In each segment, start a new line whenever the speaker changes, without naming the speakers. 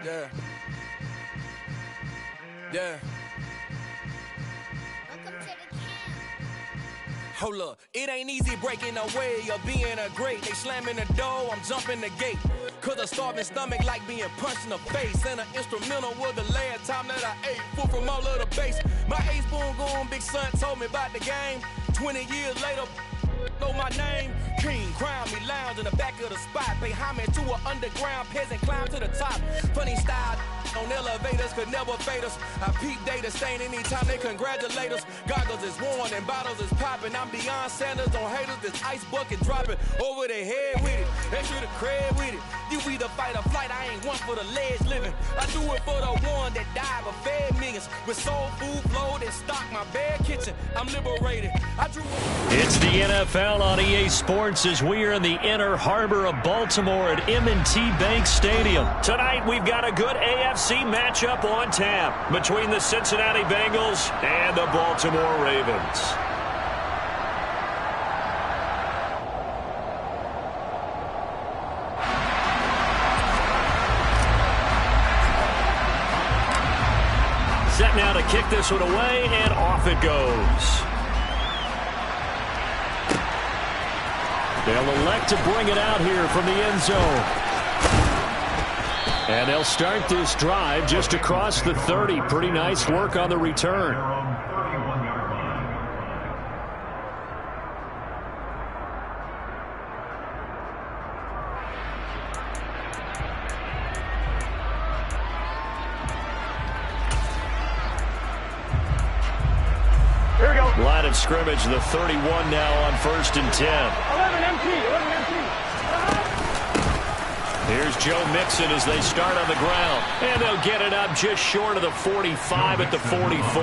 Yeah. Yeah. Hold up, it ain't easy breaking away or being a great. They slamming the door, I'm jumping the gate. Cause a starving stomach like being punched in the face. And an instrumental was the last time that I ate. Food from all of the bass. My ace boom goon, big son told me about the game. 20 years later, know my name. King, crown me, lounge in the back of the spot. Pay homage to an underground peasant, climb to the top. Funny style on elevators could never fade us. I peep data stain anytime they congratulate us. Goggles is worn and bottles is popping. I'm Deion Sanders on haters, this ice bucket dropping over their head with it. Extra the cred with it. You either fight or flight, I ain't one for the ledge living. I do it for the one that died but fed millions. With soul food flowed and stocked my bad kitchen. I'm liberated. I drew
It's the NFL on EA Sports as we are in the inner harbor of Baltimore at M&T Bank Stadium. Tonight we've got a good AFC matchup on tap between the Cincinnati Bengals and the Baltimore Ravens. Set now to kick this one away, and off it goes. They'll elect to bring it out here from the end zone. And they'll start this drive just across the 30. Pretty nice work on the return.
Here we go.
Line of scrimmage, the 31 now on 1st and 10.
11 empty.
Here's Joe Mixon as they start on the ground. And they'll get it up just short of the 45 at the 44.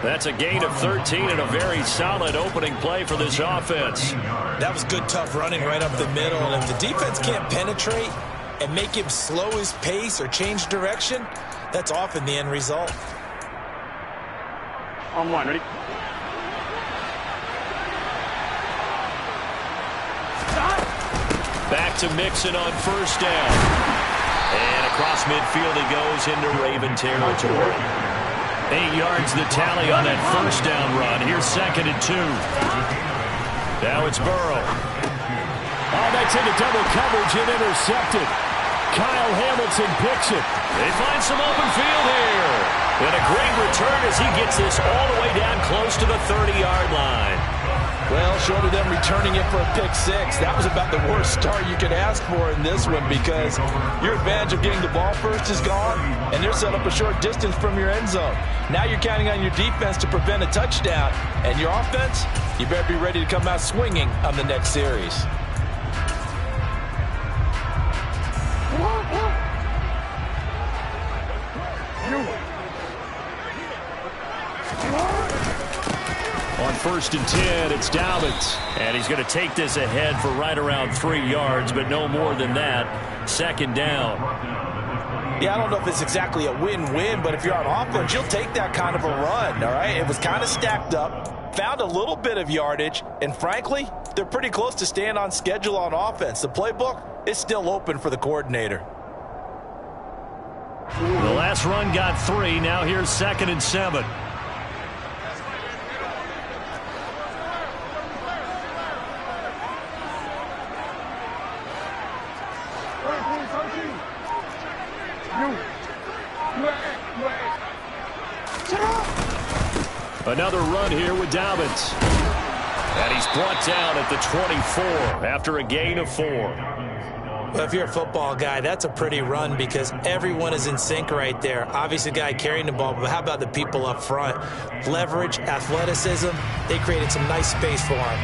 That's a gain of 13 and a very solid opening play for this offense.
That was good, tough running right up the middle. And if the defense can't penetrate and make him slow his pace or change direction, that's often the end result.
On one, ready?
Back to Mixon on 1st down. And across midfield he goes into Raven territory. 8 yards the tally on that 1st down run. Here's 2nd and 2. Now it's Burrow.
Oh, that's into double coverage and intercepted. Kyle Hamilton picks it.
They find some open field here. And a great return as he gets this all the way down close to the 30-yard line.
Well, short of them returning it for a pick six, that was about the worst start you could ask for in this one because your advantage of getting the ball first is gone, and they're set up a short distance from your end zone. Now you're counting on your defense to prevent a touchdown, and your offense, you better be ready to come out swinging on the next series.
On 1st and 10, it's Dobbins. And he's going to take this ahead for right around 3 yards, but no more than that. 2nd down.
Yeah, I don't know if it's exactly a win-win, but if you're on offense, you'll take that kind of a run, all right? It was kind of stacked up, found a little bit of yardage, and frankly, they're pretty close to staying on schedule on offense. The playbook is still open for the coordinator.
The last run got 3. Now here's 2nd and 7. Another run here with Dobbins. And he's brought down at the 24 after a gain of 4.
Well, if you're a football guy, that's a pretty run because everyone is in sync right there. Obviously, the guy carrying the ball, but how about the people up front? Leverage, athleticism, they created some nice space for him.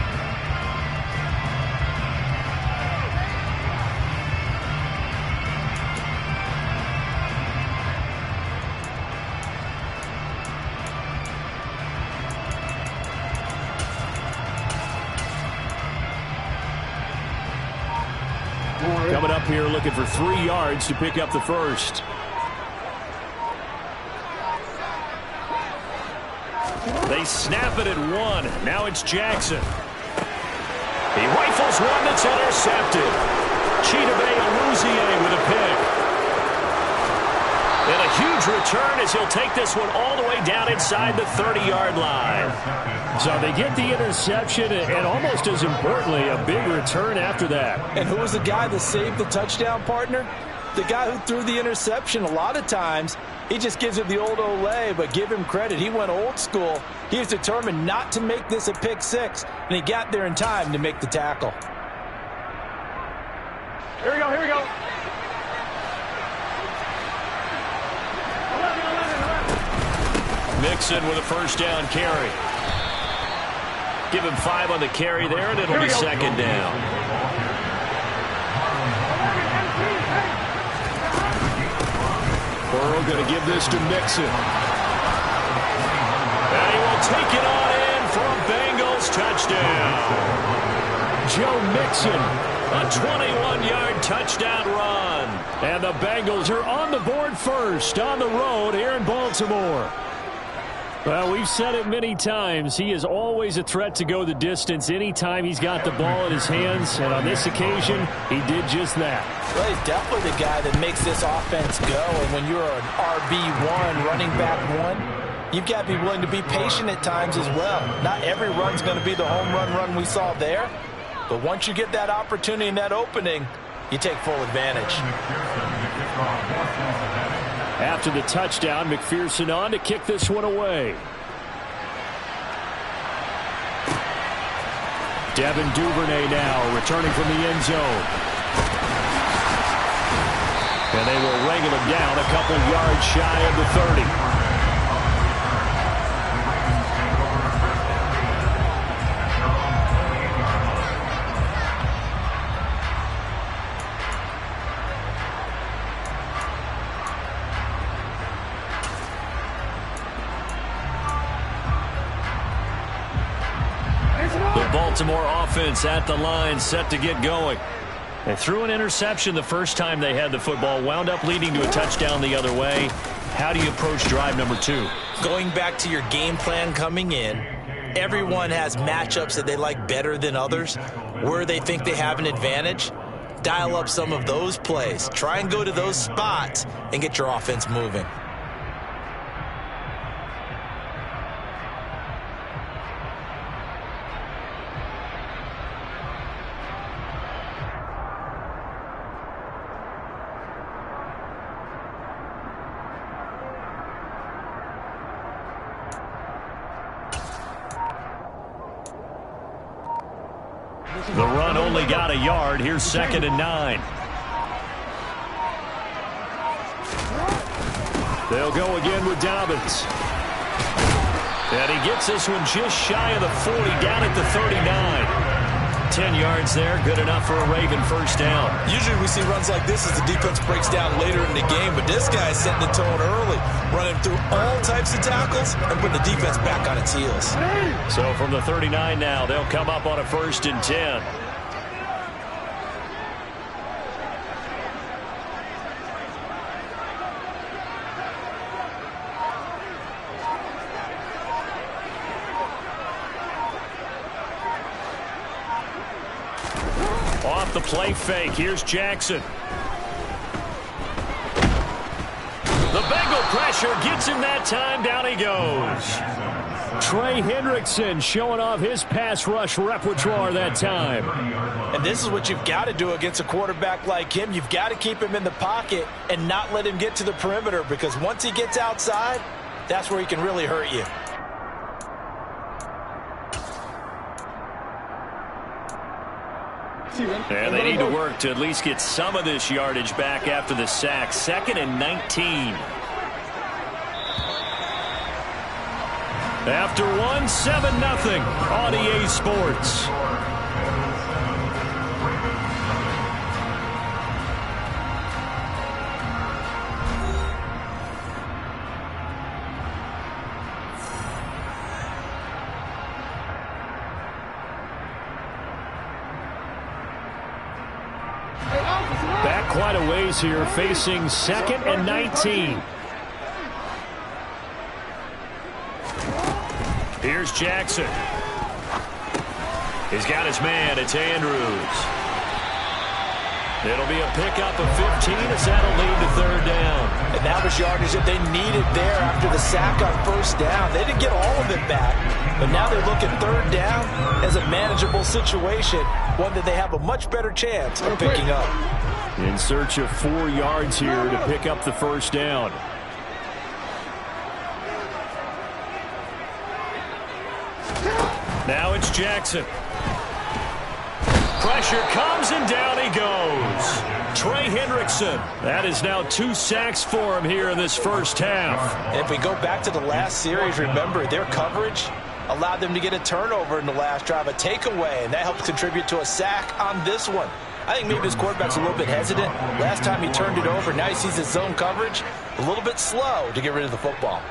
Coming up here looking for 3 yards to pick up the first.
They snap it at 1. Now it's Jackson. He rifles one that's intercepted. Chidobe Awuzie with a pick. And a huge return as he'll take this one all the way down inside the 30-yard line.
So they get the interception, and almost as importantly, a big return after that.
And who was the guy that saved the touchdown, partner? The guy who threw the interception. A lot of times, he just gives it the old Olay, but give him credit. He went old school. He was determined not to make this a pick six, and he got there in time to make the tackle.
Here we go, here we go.
Mixon with a first down carry. Give him 5 on the carry there, and it'll be second down.
Burrow going to give this to Mixon.
And he will take it on in for a Bengals touchdown.
Joe Mixon.
A 21-yard touchdown run.
And the Bengals are on the board first on the road here in Baltimore. Well, we've said it many times. He is always a threat to go the distance anytime he's got the ball in his hands. And on this occasion, he did just that.
Well, he's definitely the guy that makes this offense go. And when you're an RB1, running back one, you've got to be willing to be patient at times as well. Not every run's going to be the home run we saw there. But once you get that opportunity and that opening, you take full advantage.
After the touchdown, McPherson on to kick this one away. Devin Duvernay now returning from the end zone. And they will wrangle him down a couple yards shy of the 30.
Baltimore offense at the line, set to get going. They threw an interception the first time they had the football, wound up leading to a touchdown the other way. How do you approach drive number 2?
Going back to your game plan coming in, everyone has matchups that they like better than others. Where they think they have an advantage, dial up some of those plays. Try and go to those spots and get your offense moving.
The run only got a yard. Here's 2nd and 9.
They'll go again with Dobbins.
And he gets this one just shy of the 40, down at the 39. 10 yards there, good enough for a Raven first down.
Usually we see runs like this as the defense breaks down later in the game, but this guy's setting the tone early, running through all types of tackles and putting the defense back on its heels.
So from the 39 now, they'll come up on a 1st and 10. Off the play fake, here's Jackson. The Bengal pressure gets him that time, down he goes.
Trey Hendrickson showing off his pass rush repertoire that time.
And this is what you've got to do against a quarterback like him. You've got to keep him in the pocket and not let him get to the perimeter, because once he gets outside, that's where he can really hurt you.
And they need to work to at least get some of this yardage back after the sack. 2nd and 19. After 1, 7-0 on EA Sports.
Back quite a ways here, facing 2nd and 19.
Here's Jackson. He's got his man. It's Andrews. It'll be a pickup of 15 as that'll lead to third down.
And that was yardage that they needed there after the sack on first down. They didn't get all of it back, but now they look at third down as a manageable situation, one that they have a much better chance of picking up.
In search of 4 yards here to pick up the first down. Now it's Jackson. Pressure comes and down he goes. Trey Hendrickson. That is now 2 sacks for him here in this first half.
And if we go back to the last series, remember their coverage allowed them to get a turnover in the last drive, a takeaway, and that helped contribute to a sack on this one. I think maybe his quarterback's a little bit hesitant. Last time he turned it over, now he sees his zone coverage a little bit slow to get rid of the football.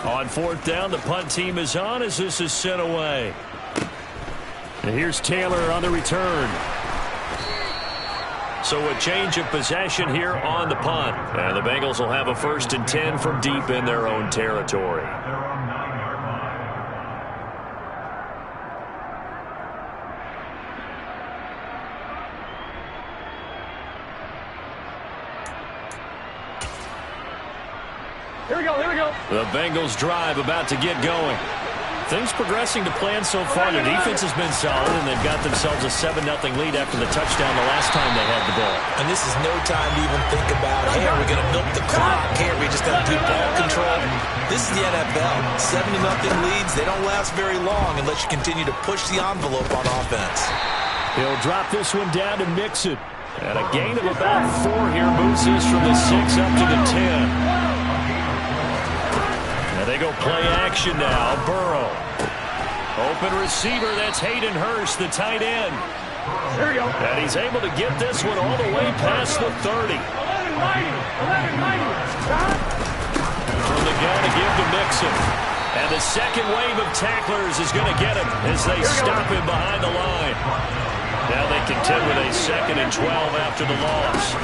On fourth down, the punt team is on as this is sent away. And here's Taylor on the return. So a change of possession here on the punt. And the Bengals will have a 1st and 10 from deep in their own territory.
Here we go, here we go.
The Bengals drive about to get going. Things progressing to plan so far. Their defense has been solid, and they've got themselves a 7-0 lead after the touchdown the last time they had the ball.
And this is no time to even think about, hey, are we going to milk the clock? Hey, are we just going to do ball control? This is the NFL. 7-0 leads, they don't last very long unless you continue to push the envelope on offense.
He'll drop this one down to Mixon. And a gain of about 4 here moves this from the 6 up to the 10. They go play action now. Burrow. Open receiver. That's Hayden Hurst, the tight end.
Here we go.
And he's able to get this one all the way past the 30.
11-90. 11-90.
From the gun to give to Mixon. And the second wave of tacklers is going to get him as they stop him behind the line. Now they contend with a 2nd and 12 after the loss.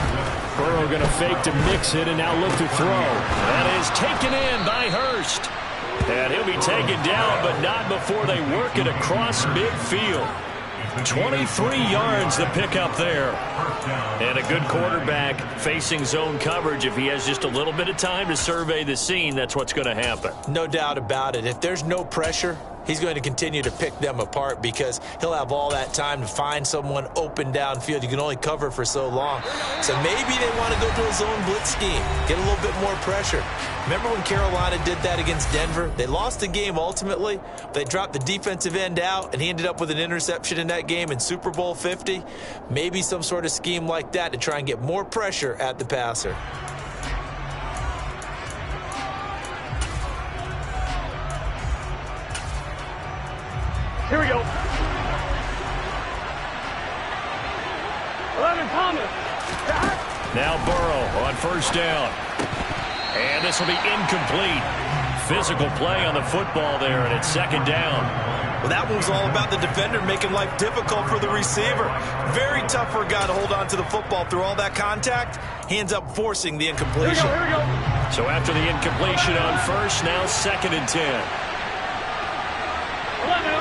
Burrow going to fake to mix it and now look to throw. That is taken in by Hurst. And he'll be taken down, but not before they work it across midfield. 23 yards to pick up there. And a good quarterback facing zone coverage. If he has just a little bit of time to survey the scene, that's what's going to happen.
No doubt about it. If there's no pressure, he's going to continue to pick them apart because he'll have all that time to find someone open downfield. You can only cover for so long. So maybe they want to go to a zone blitz scheme, get a little bit more pressure. Remember when Carolina did that against Denver? They lost the game ultimately. They dropped the defensive end out, and he ended up with an interception in that game in Super Bowl 50. Maybe some sort of scheme like that to try and get more pressure at the passer.
Here we go. 11 Thomas.
Now Burrow on first down. And this will be incomplete. Physical play on the football there, and it's 2nd down.
Well, that one was all about the defender making life difficult for the receiver. Very tough for a guy to hold on to the football through all that contact. He ends up forcing the incompletion.
Here we go.
So after the incompletion on first, now 2nd and 10.
11.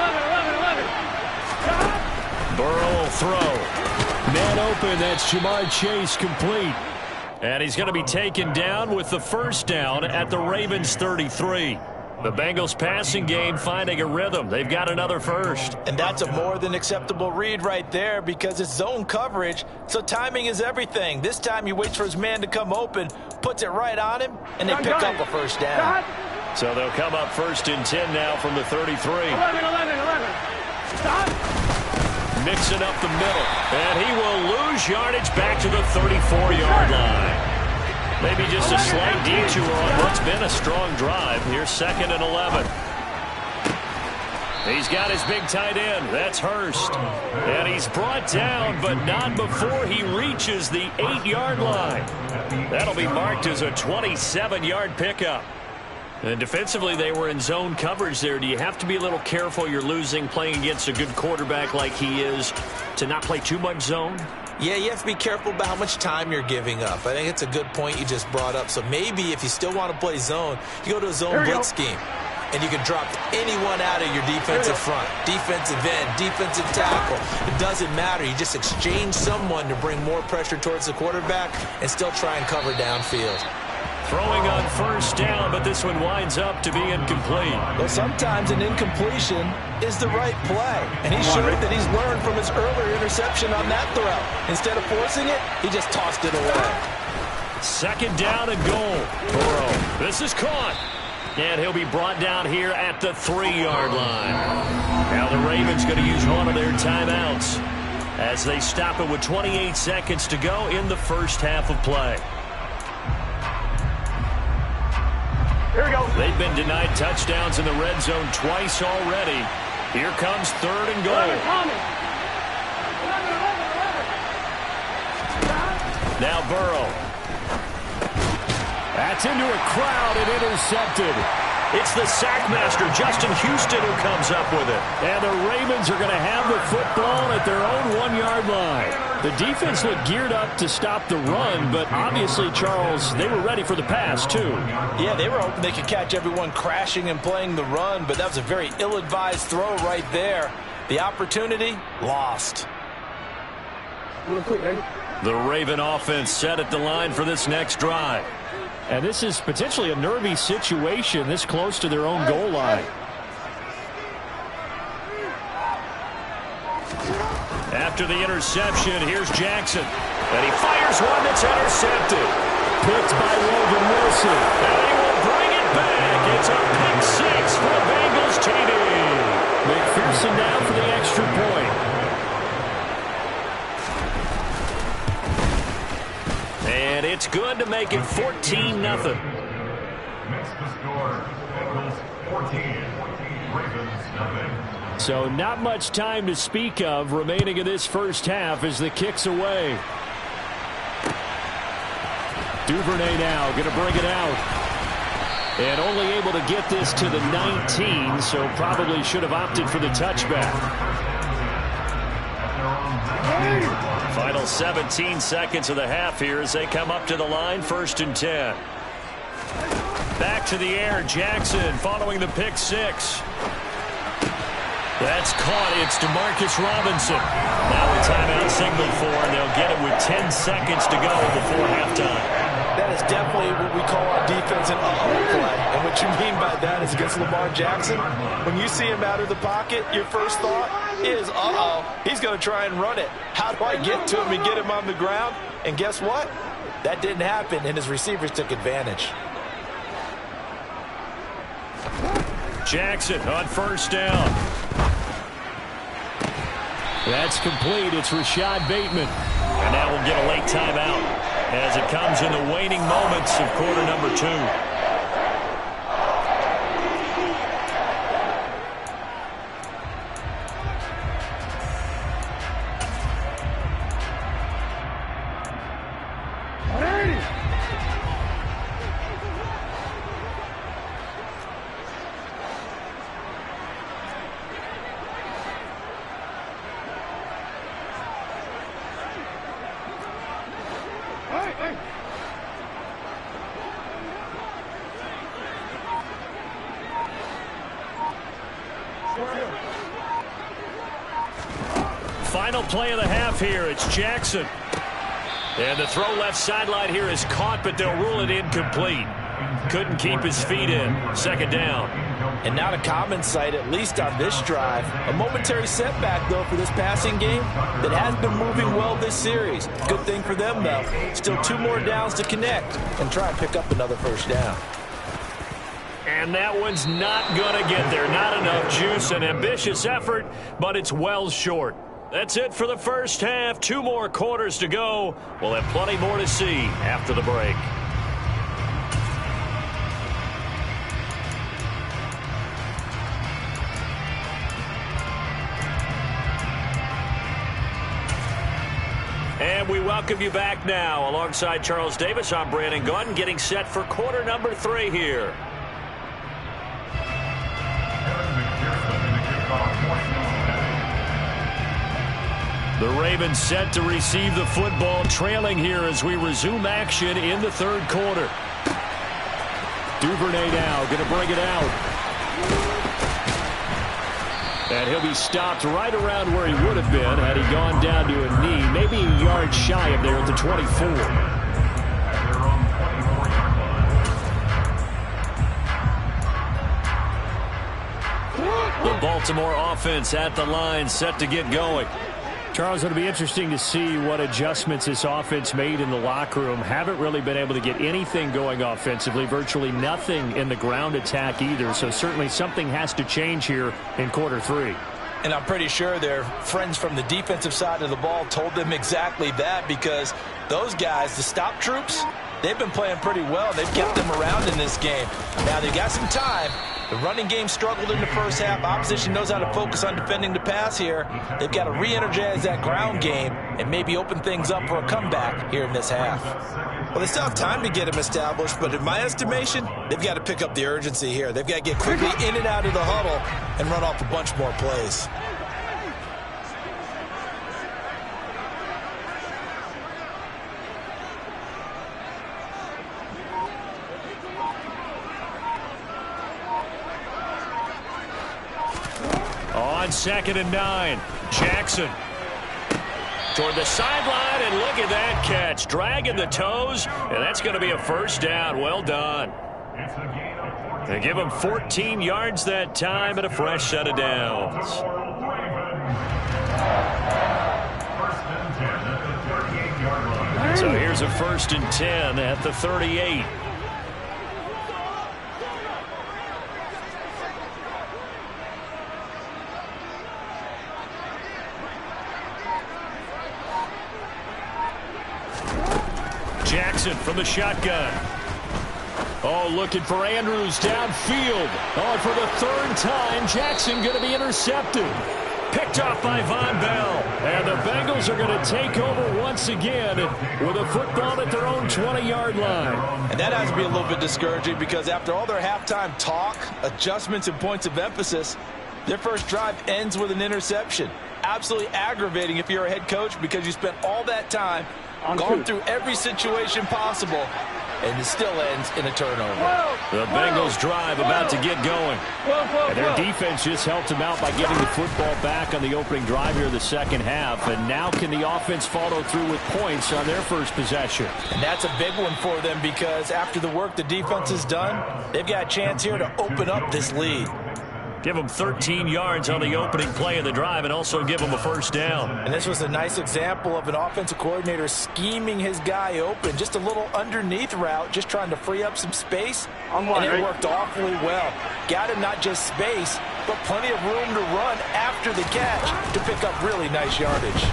Burrow will throw. Man open, that's Jamar Chase complete. And he's going to be taken down with the first down at the Ravens 33. The Bengals passing game finding a rhythm. They've got another first.
And that's a more than acceptable read right there because it's zone coverage, so timing is everything. This time he waits for his man to come open, puts it right on him, and they pick up a first down.
So they'll come up 1st and 10 now from the 33.
11. Stop.
Mixing up the middle, and he will lose yardage back to the 34-yard line. Maybe just a slight detour on what's been a strong drive. Here's 2nd and 11. He's got his big tight end. That's Hurst. And he's brought down, but not before he reaches the 8-yard line. That'll be marked as a 27-yard pickup. And defensively, they were in zone coverage there. Do you have to be a little careful? You're losing playing against a good quarterback like he is to not play too much zone?
Yeah, you have to be careful about how much time you're giving up. I think it's a good point you just brought up. So maybe if you still want to play zone, you go to a zone blitz scheme. and you can drop anyone out of your defensive front. Defensive end, defensive tackle. It doesn't matter. You just exchange someone to bring more pressure towards the quarterback and still try and cover downfield.
Throwing on first down, but this one winds up to be incomplete.
Well, sometimes an incompletion is the right play, and he showed that he's learned from his earlier interception on that throw. Instead of forcing it, he just tossed it away.
Second down and goal. Burrow. This is caught. And he'll be brought down here at the 3-yard line. Now the Ravens going to use one of their timeouts as they stop it with 28 seconds to go in the first half of play.
Here we go.
They've been denied touchdowns in the red zone twice already. Here comes third and goal. Now Burrow. That's into a crowd and intercepted. It's the sackmaster, Justin Houston, who comes up with it. And the Ravens are going to have the football at their own 1-yard line. The defense looked geared up to stop the run, but obviously, Charles, they were ready for the pass, too.
Yeah, they were hoping they could catch everyone crashing and playing the run, but that was a very ill-advised throw right there. The opportunity, lost.
The Raven offense set at the line for this next drive. And this is potentially a nervy situation this close to their own goal line. After the interception, here's Jackson. And he fires one that's intercepted. Picked by Logan Wilson. And he will bring it back. It's a pick six for the Bengals TD. McPherson down for the extra point. And it's good to make it 14-0.
Next to score, Bengals 14, Ravens nothing.
So not much time to speak of remaining in this first half as the kick's away. Duvernay now going to bring it out. And only able to get this to the 19, so probably should have opted for the touchback. Final 17 seconds of the half here as they come up to the line, 1st and 10. Back to the air, Jackson following the pick six. That's caught. It's DeMarcus Robinson. Now a timeout signaled for, and they'll get it with 10 seconds to go before halftime.
That is definitely what we call on defense an uh-oh play. And what you mean by that is against Lamar Jackson, when you see him out of the pocket, your first thought is, uh-oh, he's going to try and run it. How do I get to him and get him on the ground? And guess what? That didn't happen, and his receivers took advantage.
Jackson on first down. That's complete. It's Rashad Bateman. And now we'll get a late timeout as it comes in the waning moments of quarter number 2. Final play of the half here. It's Jackson. And the throw left sideline here is caught, but they'll rule it incomplete. Couldn't keep his feet in. 2nd down.
And not a common sight, at least on this drive. A momentary setback, though, for this passing game that has been moving well this series. Good thing for them, though. Still 2 more downs to connect and try and pick up another first down.
And that one's not going to get there. Not enough juice. An ambitious effort, but it's well short. That's it for the first half. 2 more quarters to go. We'll have plenty more to see after the break. And we welcome you back now. Alongside Charles Davis, I'm Brandon Gaudin, getting set for quarter number 3 here. The Ravens set to receive the football, trailing here as we resume action in the 3rd quarter. Duvernay now going to bring it out.
And he'll be stopped right around where he would have been had he gone down to a knee, maybe a yard shy of there at the 24. The Baltimore offense at the line, set to get going. Charles, it'll be interesting to see what adjustments this offense made in the locker room. Haven't really been able to get anything going offensively, virtually nothing in the ground attack either. So certainly something has to change here in quarter 3.
And I'm pretty sure their friends from the defensive side of the ball told them exactly that, because those guys, the stop troops, they've been playing pretty well. They've kept them around in this game. Now they got some time. The running game struggled in the first half. Opposition knows how to focus on defending the pass here. They've got to re-energize that ground game and maybe open things up for a comeback here in this half.
Well, they still have time to get them established, but in my estimation, they've got to pick up the urgency here. They've got to get quickly in and out of the huddle and run off a bunch more plays.
On 2nd and 9, Jackson toward the sideline, and look at that catch. Dragging the toes, and that's going to be a first down. Well done. They give him 14 yards that time and a fresh set of downs. So here's a 1st and 10 at the 38. Jackson from the shotgun. Oh, looking for Andrews downfield. Oh, for the 3rd time, Jackson going to be intercepted. Picked off by Von Bell. And the Bengals are going to take over once again with a football at their own 20-yard line.
And that has to be a little bit discouraging, because after all their halftime talk, adjustments, and points of emphasis, their first drive ends with an interception. Absolutely aggravating if you're a head coach, because you spent all that time gone through every situation possible, and it still ends in a turnover.
The Bengals drive about to get going. And their defense just helped them out by getting the football back on the opening drive here in the second half. And now can the offense follow through with points on their first possession?
And that's a big one for them, because after the work the defense has done, they've got a chance here to open up this lead.
Give them 13 yards on the opening play of the drive and also give them a first down.
And this was a nice example of an offensive coordinator scheming his guy open. Just a little underneath route, just trying to free up some space. And it worked awfully well. Got him not just space, but plenty of room to run after the catch to pick up really nice yardage.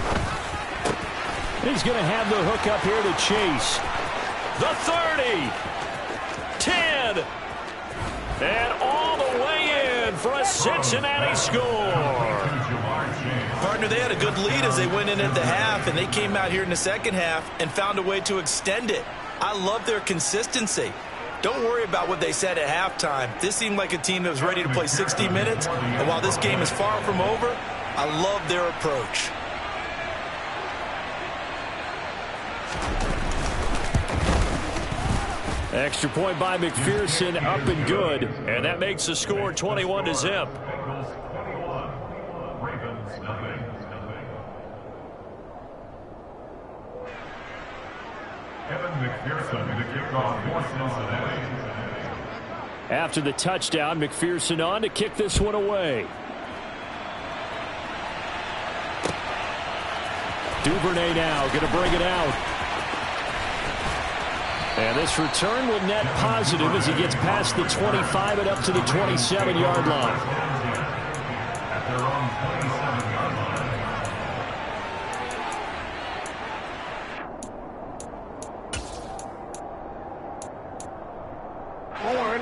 He's going to have the hook up here to Chase. The 30. 10. And all the way in for a Cincinnati score.
Partner, they had a good lead as they went in at the half, and they came out here in the second half and found a way to extend it. I love their consistency. Don't worry about what they said at halftime. This seemed like a team that was ready to play 60 minutes, and while this game is far from over, I love their approach.
Extra point by McPherson, up and good. And that makes the score 21-0. After the touchdown, McPherson on to kick this one away. Duvernay now going to bring it out. And this return will net positive as he gets past the 25 and up to the 27-yard line.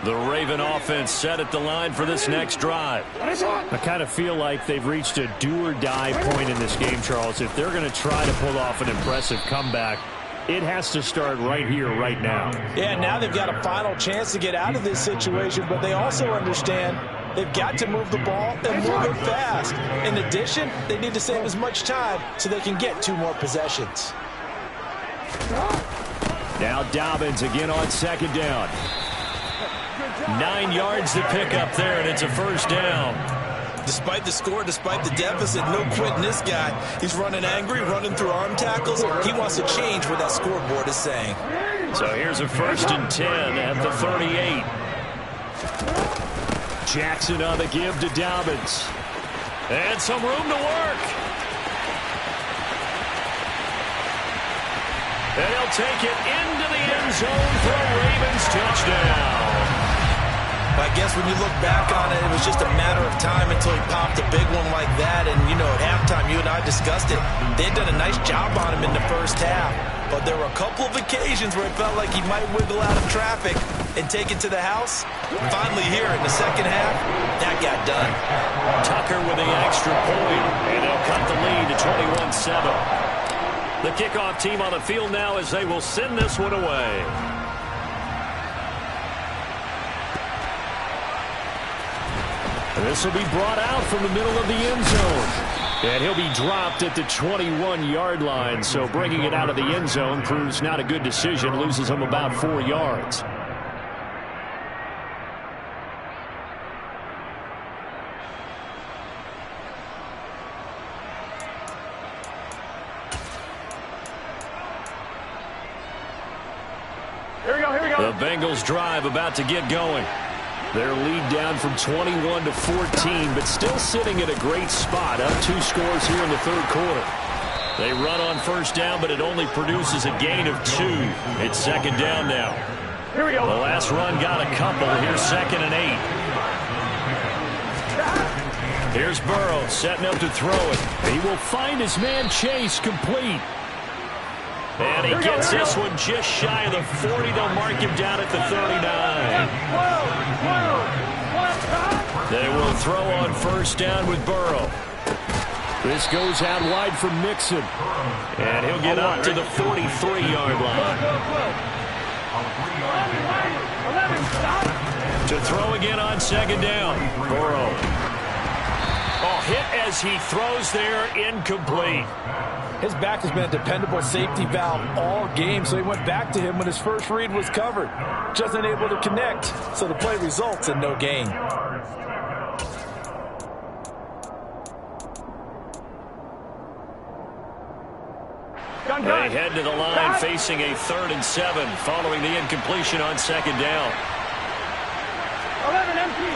The Raven offense set at the line for this next drive. I kind of feel like they've reached a do-or-die point in this game, Charles. If they're going to try to pull off an impressive comeback, it has to start right here, right now.
Yeah, now they've got a final chance to get out of this situation, but they also understand they've got to move the ball and move it fast. In addition, they need to save as much time so they can get 2 more possessions.
Now Dobbins again on second down.
9 yards to pick up there, and it's a first down.
Despite the score, despite the deficit, no quitting this guy. He's running angry, running through arm tackles. He wants to change what that scoreboard is saying.
So here's a 1st and 10 at the 38. Jackson on the give to Dobbins. And some room to work. And he'll take it into the end zone for a Ravens touchdown.
I guess when you look back on it, it was just a matter of time until he popped a big one like that. And, you know, at halftime, you and I discussed it. They had done a nice job on him in the first half. But there were a couple of occasions where it felt like he might wiggle out of traffic and take it to the house. Finally here in the second half, that got done.
Tucker with the extra point. And they'll cut the lead to 21-7. The kickoff team on the field now as they will send this one away. This will be brought out from the middle of the end zone. And he'll be dropped at the 21-yard line. So bringing it out of the end zone proves not a good decision. Loses him about 4 yards.
Here we go.
The Bengals drive about to get going. Their lead down from 21 to 14, but still sitting at a great spot. Up 2 scores here in the third quarter. They run on first down, but it only produces a gain of 2. It's second down now.
Here we go.
The last run got a couple. Here's 2nd and 8. Here's Burrow setting up to throw it. He will find his man Chase complete. And he gets this one just shy of the 40. They'll mark him down at the 39. They will throw on first down with Burrow. This goes out wide from Mixon. And he'll get up to the 43-yard line. To throw again on second down. Burrow. Oh, hit as he throws there, incomplete.
His back has been a dependable safety valve all game, so he went back to him when his first read was covered. Just unable to connect, so the play results in no gain.
They head to the line facing a 3rd and 7 following the incompletion on second down.
11 empty.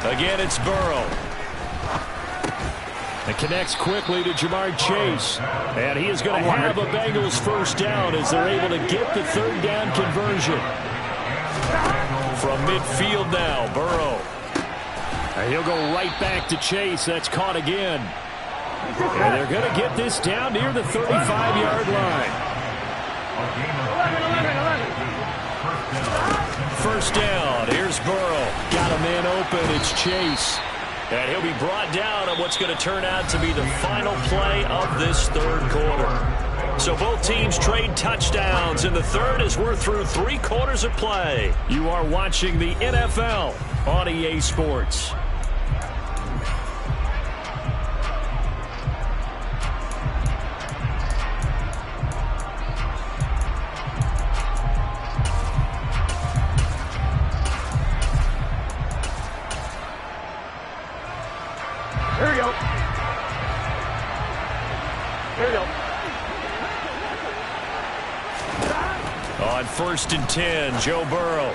Again, it's Burrow. It connects quickly to Jamar Chase. And he is going to have a Bengals first down as they're able to get the 3rd down conversion. From midfield now, Burrow. And he'll go right back to Chase. That's caught again. And they're going to get this down near the 35-yard line.
11.
First down. Here's Burrow. Got a man open. It's Chase. And he'll be brought down on what's going to turn out to be the final play of this third quarter. So both teams trade touchdowns in the third as we're through 3 quarters of play. You are watching the NFL on EA Sports.
Here we go.
On 1st and 10, Joe Burrow.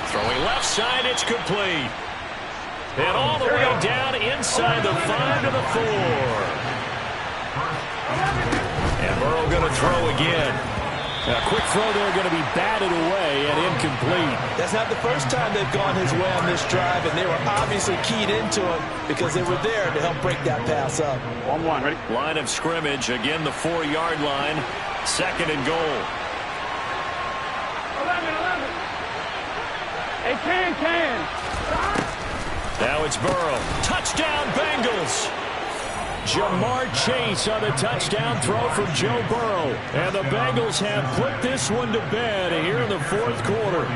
Throwing left side, it's complete. And all the way down inside the 5 to the 4. And Burrow going to throw again. A quick throw there going to be batted away and incomplete.
That's not the first time they've gone his way on this drive, and they were obviously keyed into it because they were there to help break that pass up.
1-1, ready?
Line of scrimmage, again the 4-yard line. 2nd and goal.
11. Hey, can.
Now it's Burrow. Touchdown, Bengals. Jamar Chase on the touchdown throw from Joe Burrow. And the Bengals have put this one to bed here in the 4th quarter.